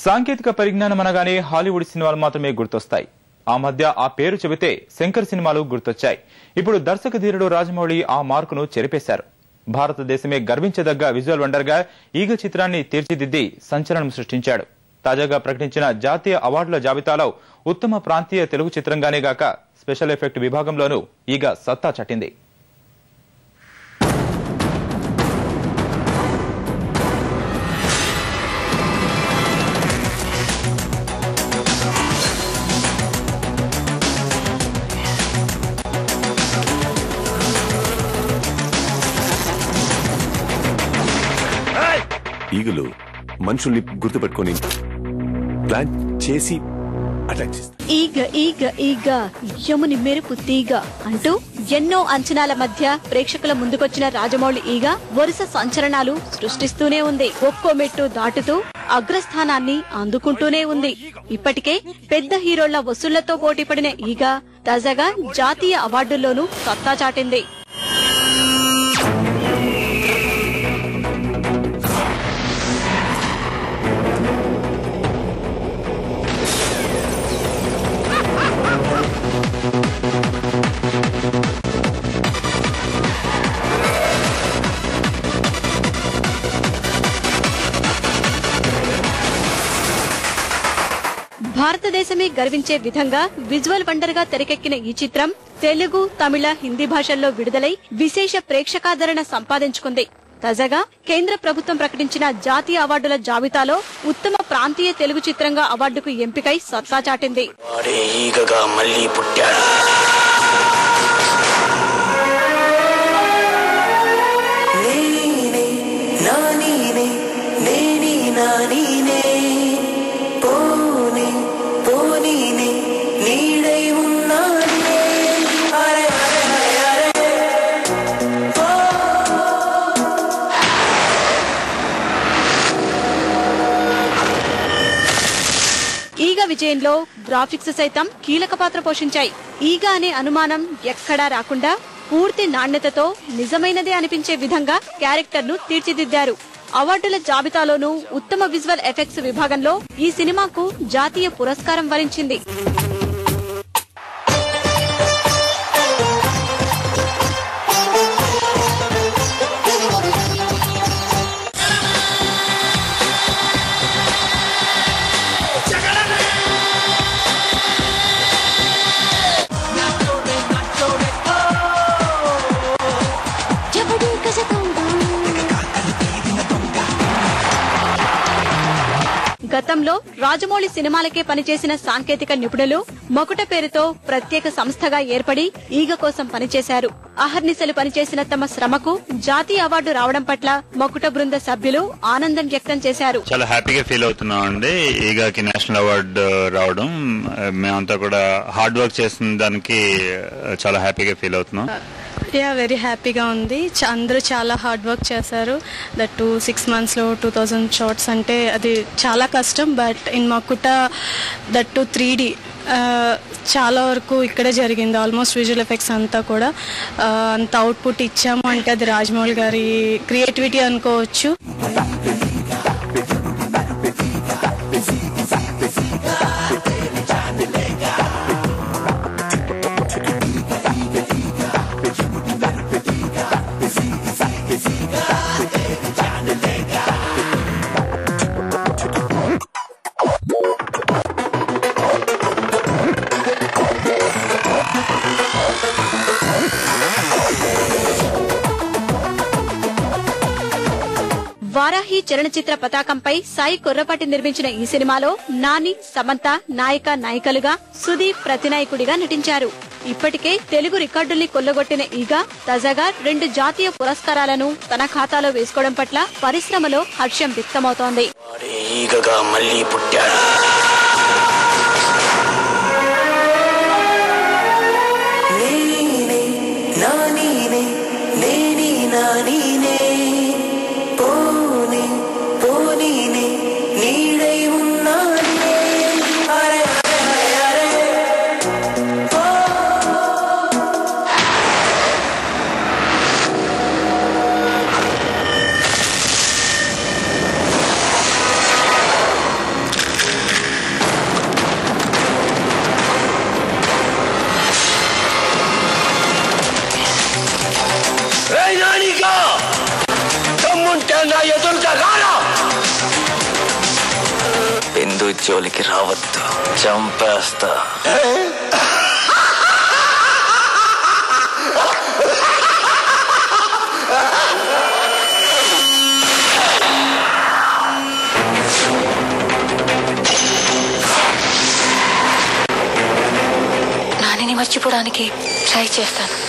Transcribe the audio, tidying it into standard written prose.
సాంకేతిక పరిజ్ఞానం అనగానే హాలీవుడ్ సినిమాలు మాత్రమే గుర్తొస్తాయి. ఆ మధ్య ఆ పేరు చెబితే శంకర్ సినిమాలు గుర్తొచ్చాయి. ఇప్పుడు దర్శక ధీరుడు రాజమౌళి ఆ మార్కును చెరిపేశారు. భారతదేశమే గర్వించదగ్గ విజువల్ వండర్ గా ఈగ చిత్రాన్ని తీర్చిదిద్ది సంచలనం సృష్టించాడు. తాజాగా ప్రకటించిన జాతీయ అవార్డుల జాబితాలో ఉత్తమ ప్రాంతీయ తెలుగు చిత్రంగానే గాక స్పెషల్ ఎఫెక్ట్ విభాగంలోనూ ఈగ సత్తా చాటింది. ఈగలు మనుషుల్ని గుర్తుపెట్టుకుని ప్లాన్ చేసి అటాక్ చేస్తారు. ఈగ ఈగ ఈగ యముని మెరుపు తీగ అంటూ ఎన్నో అంచనాల మధ్య ప్రేక్షకుల ముందుకొచ్చిన రాజమౌళి ఈగ వరుస సంచలనాలు సృష్టిస్తూనే ఉంది. ఒక్కో మెట్టు దాటుతూ అగ్రస్థానాన్ని అందుకుంటూనే ఉంది. ఇప్పటికే పెద్ద హీరోళ్ల వసూళ్లతో పోటీపడిన ఈగ తాజాగా జాతీయ అవార్డుల్లోనూ సత్తా చాటింది. భారతదేశమే గర్వించే విధంగా విజువల్ వండర్ గా తెరకెక్కిన ఈ చిత్రం తెలుగు, తమిళ, హిందీ భాషల్లో విడుదలై విశేష ప్రేక్షకాదరణ సంపాదించుకుంది. తాజాగా కేంద్ర ప్రభుత్వం ప్రకటించిన జాతీయ అవార్డుల జాబితాలో ఉత్తమ ప్రాంతీయ తెలుగు చిత్రంగా అవార్డుకు ఎంపికై సత్తా చాటింది. ఈగ విజయంలో గ్రాఫిక్స్ సైతం కీలక పాత్ర పోషించాయి. ఈగ అనే అనుమానం ఎక్కడా రాకుండా పూర్తి నాణ్యతతో నిజమైనదే అనిపించే విధంగా క్యారెక్టర్ ను తీర్చిదిద్దారు. అవార్డుల జాబితాలోనూ ఉత్తమ విజువల్ ఎఫెక్ట్స్ విభాగంలో ఈ సినిమాకు జాతీయ పురస్కారం వరించింది. గతంలో రాజమౌళి సినిమాలకే పనిచేసిన సాంకేతిక నిపుణులు మకుట పేరుతో ప్రత్యేక సంస్థగా ఏర్పడి ఈగ కోసం పనిచేశారు. అహర్నిశలు పనిచేసిన తమ శ్రమకు జాతీయ అవార్డు రావడం పట్ల మకుట బృంద సభ్యులు ఆనందం వ్యక్తం చేశారు. చాలా హ్యాపీగా ఫీల్ అవుతున్నాం అండి. ఈగాకి నేషనల్ అవార్డు రావడం, మేమంతా కూడా హార్డ్ వర్క్ చేసిన దానికి చాలా హ్యాపీగా ఫీల్ అవుతున్నాం. వెరీ హ్యాపీగా ఉంది. అందరూ చాలా హార్డ్ వర్క్ చేశారు. దట్ 6 months లో 2000 షార్ట్స్ అంటే అది చాలా కష్టం. బట్ ఇన్ మకుట దట్ 3D చాలా వరకు ఇక్కడే జరిగింది. ఆల్మోస్ట్ విజువల్ ఎఫెక్ట్స్ అంతా కూడా అంత అవుట్పుట్ ఇచ్చాము అంటే అది రాజమౌళి గారి క్రియేటివిటీ అనుకోవచ్చు. వారాహి చలనచిత్ర పతాకంపై సాయి కొర్రపాటి నిర్మించిన ఈ సినిమాలో నాని, సమంత నాయక నాయికలుగా, సుదీప్ ప్రతినాయకుడిగా నటించారు. ఇప్పటికే తెలుగు రికార్డుల్ని కొల్లగొట్టిన ఈగ తాజాగా 2 జాతీయ పురస్కారాలను తన ఖాతాలో వేసుకోవడం పట్ల పరిశ్రమలో హర్షం వ్యక్తమవుతోంది. నా ఎదురుగా రారా. బిందు జోలికి రావద్దు, చంపేస్తా. నానిని మర్చిపోవడానికి ట్రై చేస్తాను.